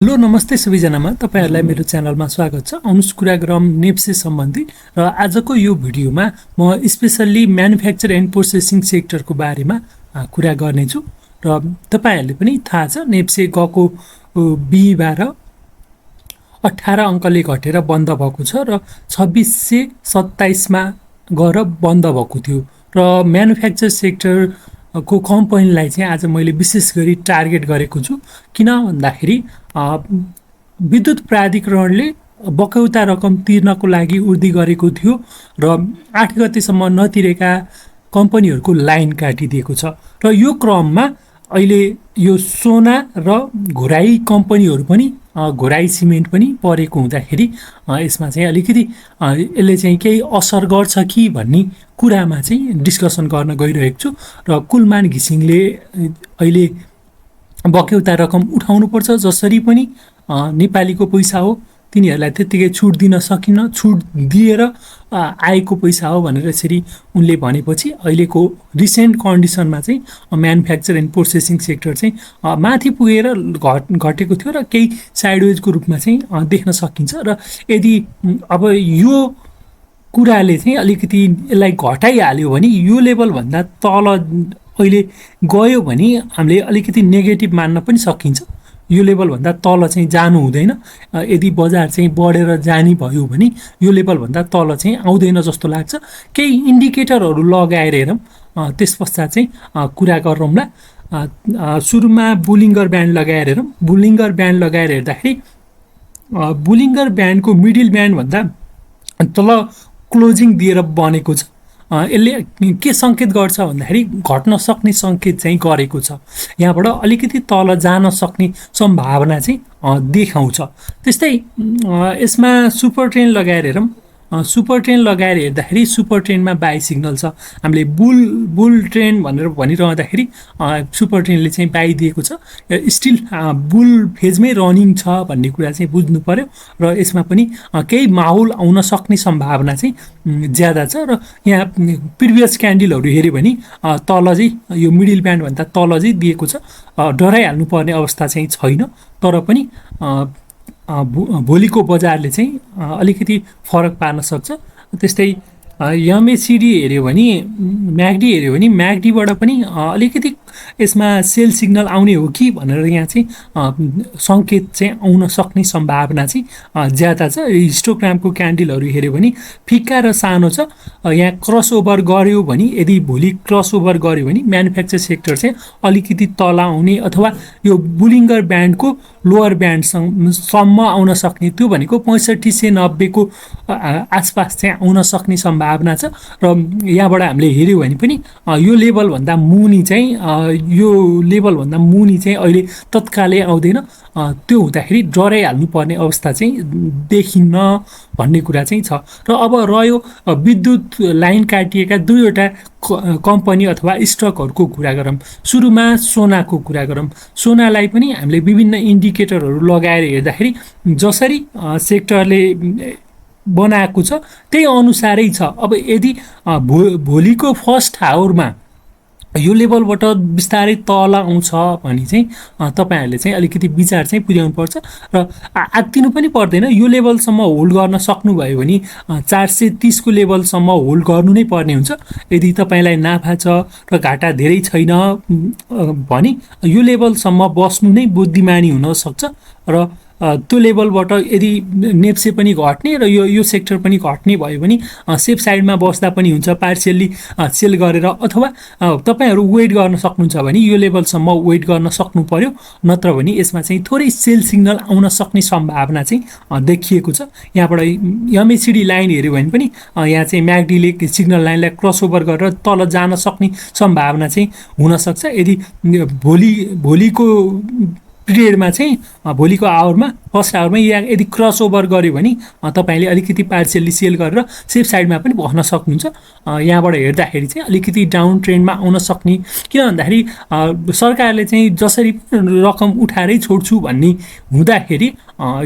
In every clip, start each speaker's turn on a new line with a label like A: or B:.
A: Hello नमस्ते सबैजनामा तपाईहरुलाई मेरो च्यानलमा स्वागत छ। आउनुस् कुरा गरौँ नेप्से सम्बन्धी र आजको यो भिडियोमा म स्पेशली म्यानुफ्याक्चर एन्ड प्रोसेसिङ सेक्टरको बारेमा कुरा गर्ने छु र तपाईहरुले पनि थाहा छ नेप्से गएको बिहीबार 18 अङ्कले घटेर बन्द भएको छ र 2627 मा गएर बन्द भएको थियो र म्यानुफ्याक्चर सेक्टर को कम्पनीलाई चाहिँ आज मैले विशेष गरी टार्गेट गरेको छु। किन भन्दाखेरि विद्युत प्राधिकरणले बकौता रकम तिर्नको लागि उर्दी गरेको थियो र 8 गतेसम्म नतिरेका कम्पनीहरूको लाइन काटिदिएको छ र यो क्रममा अहिले यो सोना र घोराई कम्पनीहरू पनि घोराई सिमेन्ट पनि परेको हुँदाखेरि यसमा चाहिँ अलिकति यसले चाहिँ केही असर गर्छ कि भन्ने कुरामा चाहिँ डिस्कसन गर्न गइरहेको छु र कुलमान घिसिङले अहिले बक्यौता रकम उठाउनुपर्छ, जसरी पनि नेपालीको पैसा हो तिनीहरूलाई त्यतिकै छुट दिन सकिन्न, छुट दिएर आएको पैसा हो भनेर यसरी उनले भनेपछि अहिलेको रिसेन्ट कन्डिसनमा चाहिँ म्यानुफ्याक्चर एन्ड प्रोसेसिङ सेक्टर चाहिँ माथि पुगेर घटेको थियो र केही साइडवेजको रूपमा चाहिँ देख्न सकिन्छ र यदि अब यो कुराले चाहिँ अलिकति यसलाई घटाइहाल्यो भने यो लेभलभन्दा तल अहिले गयो भने हामीले अलिकति नेगेटिभ मान्न पनि सकिन्छ। यो लेभलभन्दा तल चाहिँ जानु हुँदैन। यदि बजार चाहिँ बढेर जाने भयो भने यो लेभलभन्दा तल चाहिँ आउँदैन जस्तो लाग्छ। केही इन्डिकेटरहरू लगाएर हेरौँ, त्यस पश्चात चाहिँ कुरा गरौँला। सुरुमा बुलिङ्गर ब्यान्ड लगाएर हेरौँ। बुलिङ्गर ब्यान्ड लगाएर हेर्दाखेरि बुलिङ्गर ब्यान्डको मिडल ब्यान्डभन्दा तल क्लोजिङ दिएर बनेको छ। यसले के सङ्केत गर्छ भन्दाखेरि घट्न सक्ने सङ्केत चाहिँ गरेको छ। यहाँबाट अलिकति तल जान सक्ने सम्भावना चाहिँ देखाउँछ। त्यस्तै यसमा सुपर ट्रेन्ड लगाएर हेरौँ। सुपर ट्रेन्ड लगाएर हेर्दाखेरि सुपर ट्रेन्डमा बाई सिग्नल छ। हामीले बुल ट्रेन्ड भनेर भनिरहँदाखेरि सुपर ट्रेन्डले चाहिँ बाई दिएको छ। स्टिल बुल फेजमै रनिङ छ भन्ने कुरा चाहिँ बुझ्नु पर्यो र यसमा पनि केही माहौल आउन सक्ने सम्भावना चाहिँ ज्यादा छ र यहाँ प्रिभियस क्यान्डलहरू हेऱ्यो भने तल चाहिँ यो मिडल ब्यान्डभन्दा तल चाहिँ दिएको छ। डराइहाल्नु पर्ने अवस्था चाहिँ छैन, तर पनि भोलिको बजारले चाहिँ अलिकति फरक पार्न सक्छ। त्यस्तै एमएसिडी हेऱ्यो भने म्यागडी हेऱ्यो भने म्यागडीबाट पनि अलिकति यसमा सेल सिग्नल आउने हो कि भनेर यहाँ चाहिँ सङ्केत चाहिँ आउन सक्ने सम्भावना चाहिँ ज्यादा छ। हिस्टोग्रामको क्यान्डलहरू हेऱ्यो भने फिक्का र सानो छ। यहाँ क्रस ओभर गऱ्यो भने, यदि भोलि क्रस ओभर गऱ्यो भने म्यानुफ्याक्चर सेक्टर चाहिँ अलिकति तल आउने अथवा यो बुलिङ्गर ब्यान्डको लोवर ब्यान्डसम्म आउन सक्ने, त्यो भनेको 6590 को आसपास चाहिँ आउन सक्ने सम्भावना छ। र यहाँबाट हामीले हेऱ्यो भने पनि यो लेभलभन्दा मुनि चाहिँ अहिले तत्कालै आउँदैन। त्यो हुँदाखेरि डराइहाल्नु पर्ने अवस्था चाहिँ देखिन्न भन्ने कुरा चाहिँ छ। र अब रह्यो विद्युत लाइन काटिएका दुईवटा कम्पनी अथवा स्टकहरूको कुरा गरौँ। सुरुमा सोनाको कुरा गरौँ। सोनालाई पनि हामीले विभिन्न इन्डिकेटरहरू लगाएर हेर्दाखेरि जसरी सेक्टरले बनाएको छ त्यही अनुसारै छ। अब यदि भोलिको फर्स्ट आवरमा यो लेभलबाट बिस्तारै तल आउँछ भने चाहिँ तपाईहरुले चाहिँ अलिकति विचार चाहिँ पुर्याउनु पर्छ र आत्तिनु पनि पर्दैन। यो लेभलसम्म होल्ड गर्न सक्नुभयो भने 430 को लेभलसम्म होल्ड गर्नु नै पर्ने हुन्छ। यदि तपाईलाई नाफा छ र घाटा धेरै छैन भने यो लेभलसम्म बस्नु नै बुद्धिमानी हुन सक्छ र त्यो लेभलबाट यदि नेप्से पनि घट्ने र यो सेक्टर पनि घट्ने भयो भने सेफ साइडमा बस्दा पनि हुन्छ, पार्सियल्ली सेल गरेर, अथवा तपाईहरु वेट गर्न सक्नुहुन्छ भने यो लेभलसम्म वेट गर्न सक्नु पर्यो। नत्र भने यसमा चाहिँ थोरै सेल सिग्नल आउन सक्ने सम्भावना चाहिँ देखिएको छ। यहाँबाट एमएसिडी लाइन हेऱ्यो भने पनि यहाँ चाहिँ म्यागडीले सिग्नल लाइनलाई क्रस ओभर गरेर तल जान सक्ने सम्भावना चाहिँ हुन सक्छ। यदि भोलिको पिरियडमा चाहिँ भोलिको आवरमा फर्स्ट आवरमा यदि क्रस ओभर गर्यो भने तपाईले अलिकति पार्सियल्ली सेल गरेर सेफ साइडमा पनि बस्न सक्नुहुन्छ। यहाँबाट हेर्दाखेरि चाहिँ अलिकति डाउन ट्रेन्डमा आउन सक्ने, किन भन्दाखेरि सरकारले चाहिँ जसरी रकम उठाएरै छोड्छु भन्ने हुँदाखेरि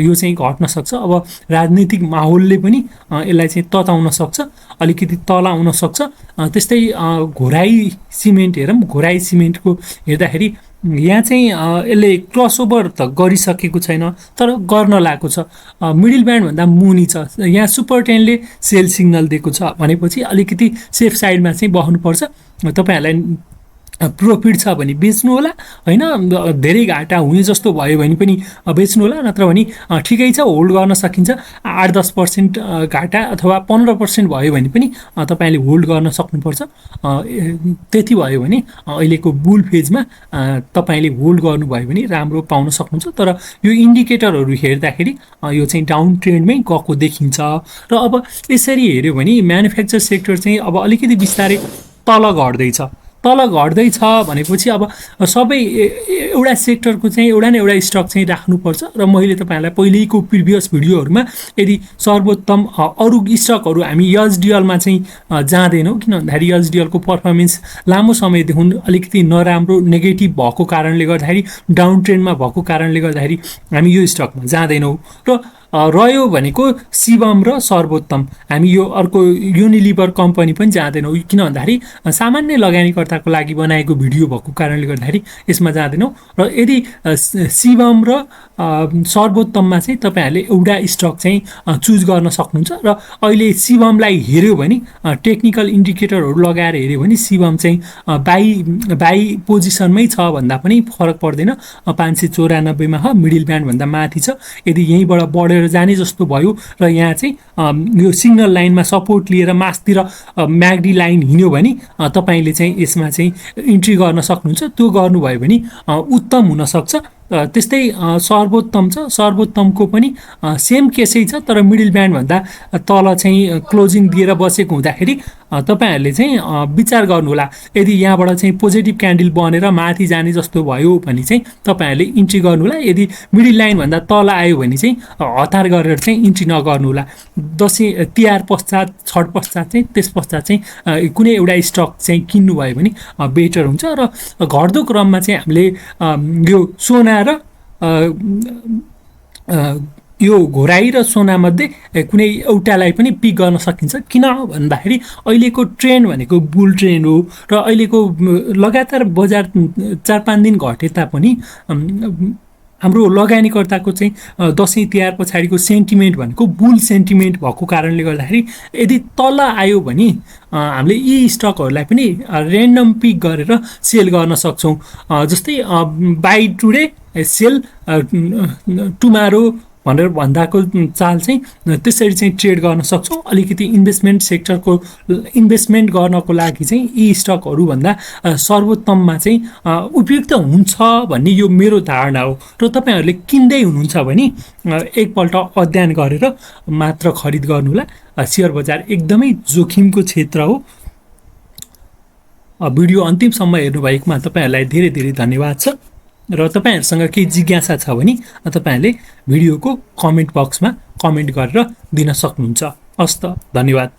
A: यो चाहिँ घट्न सक्छ। अब राजनीतिक माहौलले पनि यसलाई चाहिँ तताउन सक्छ, अलिकति तल आउन सक्छ। त्यस्तै घोराई सिमेन्ट हेरौँ। घोराई सिमेन्टको हेर्दाखेरि यहाँ चाहिँ यसले क्रसओभर त गरिसकेको छैन, तर गर्न लागेको छ। मिडल ब्यान्डभन्दा मुनि छ। यहाँ सुपर 10ले सेल सिग्नल दिएको छ भनेपछि अलिकति सेफ साइडमा चाहिँ बस्नुपर्छ। तपाईँहरूलाई प्रफिट छ भने बेच्नु होला, होइन धेरै घाटा हुने जस्तो भयो भने पनि बेच्नु होला, नत्र भने ठिकै छ, होल्ड गर्न सकिन्छ। 8-10% घाटा अथवा 15% भयो भने पनि तपाईँले होल्ड गर्न सक्नुपर्छ। त्यति भयो भने अहिलेको बुल फेजमा तपाईँले होल्ड गर्नुभयो भने राम्रो पाउन सक्नुहुन्छ। तर यो इन्डिकेटरहरू हेर्दाखेरि यो चाहिँ डाउन ट्रेन्डमै गएको देखिन्छ। र अब यसरी हेऱ्यो भने म्यानुफ्याक्चर सेक्टर चाहिँ अब अलिकति बिस्तारै तल घट्दैछ भनेपछि अब सबै एउटा सेक्टरको चाहिँ एउटा न एउटा स्टक चाहिँ राख्नुपर्छ। र मैले तपाईँहरूलाई पहिलेको प्रिभियस भिडियोहरूमा यदि सर्वोत्तम अरू स्टकहरू हामी एचडिएलमा चाहिँ जाँदैनौँ, किन भन्दाखेरि एचडिएलको पर्फर्मेन्स लामो समयदेखि अलिकति नराम्रो नेगेटिभ भएको कारणले गर्दाखेरि, डाउन ट्रेन्डमा भएको कारणले गर्दाखेरि हामी यो स्टकमा जाँदैनौँ। र रह्यो भनेको शिवम र सर्वोत्तम, हामी यो अर्को युनिलिभर कम्पनी पनि जाँदैनौँ, किन भन्दाखेरि सामान्य लगानीकर्ताको लागि बनाएको भिडियो भएको कारणले गर्दाखेरि यसमा जाँदैनौँ। र यदि शिवम र सर्वोत्तममा चाहिँ तपाईँहरूले एउटा स्टक चाहिँ चुज गर्न सक्नुहुन्छ। र अहिले शिवमलाई हेऱ्यो भने टेक्निकल इन्डिकेटरहरू लगाएर हेऱ्यो भने शिवम चाहिँ बाई पोजिसनमै छ भन्दा पनि फरक पर्दैन। 594मा मिडल ब्यान्डभन्दा माथि छ। यदि यहीँबाट बढेर जाने जस्तो भयो र यहाँ चाहिँ यो सिग्नल लाइनमा सपोर्ट लिएर मासतिर म्याग्डी लाइन हिँड्यो भने तपाईँले चाहिँ यसमा चाहिँ इन्ट्री गर्न सक्नुहुन्छ। त्यो गर्नुभयो भने उत्तम हुनसक्छ। त्यस्तै सर्वोत्तम छ, सर्वोत्तमको पनि सेम केसै छ, तर मिडल ब्यान्डभन्दा तल चाहिँ क्लोजिङ दिएर बसेको हुँदाखेरि तपाईँहरूले चाहिँ विचार गर्नुहोला। यदि यहाँबाट चाहिँ पोजिटिभ क्यान्डल बनेर माथि जाने जस्तो भयो भने चाहिँ तपाईँहरूले इन्ट्री गर्नुहोला। यदि मिडल लाइनभन्दा तल आयो भने चाहिँ हतार गरेर चाहिँ इन्ट्री नगर्नुहोला। दसैँ तिहार पश्चात, छठ पश्चात चाहिँ त्यस पश्चात चाहिँ कुनै एउटा स्टक चाहिँ किन्नुभयो भने बेटर हुन्छ। र घट्दो क्रममा चाहिँ हामीले यो सोना र यो घोराई र सोनामध्ये कुनै एउटालाई पनि पिक गर्न सकिन्छ। किन भन्दाखेरि अहिलेको ट्रेन्ड भनेको बुल ट्रेन्ड हो। र अहिलेको लगातार बजार 4-5 दिन घटे तापनि हाम्रो लगानीकर्ताको चाहिँ दसैँ तिहार पछाडिको सेन्टिमेन्ट भनेको बुल सेन्टिमेन्ट भएको कारणले गर्दाखेरि यदि तल आयो भने हामीले यी स्टकहरूलाई पनि ऱ्यान्डम पिक गरेर सेल गर्न सक्छौँ। जस्तै बाई टुडे सेल टुमारो भनेर भन्दाको चाल चाहिँ त्यसरी चाहिँ ट्रेड गर्न सक्छौँ। अलिकति इन्भेस्टमेन्ट सेक्टरको इन्भेस्टमेन्ट गर्नको लागि चाहिँ यी स्टकहरूभन्दा सर्वोत्तममा चाहिँ उपयुक्त हुन्छ भन्ने यो मेरो धारणा हो। र तपाईँहरूले किन्दै हुनुहुन्छ भने एकपल्ट अध्ययन गरेर मात्र खरिद गर्नुहोला। सेयर बजार एकदमै जोखिमको क्षेत्र हो। भिडियो अन्तिमसम्म हेर्नुभएकोमा तपाईँहरूलाई धेरै धेरै धन्यवाद छ। र तपाईँहरूसँग केही जिज्ञासा छ भने तपाईँहरूले भिडियोको कमेन्ट बक्समा कमेन्ट गरेर दिन सक्नुहुन्छ। हस्त, धन्यवाद।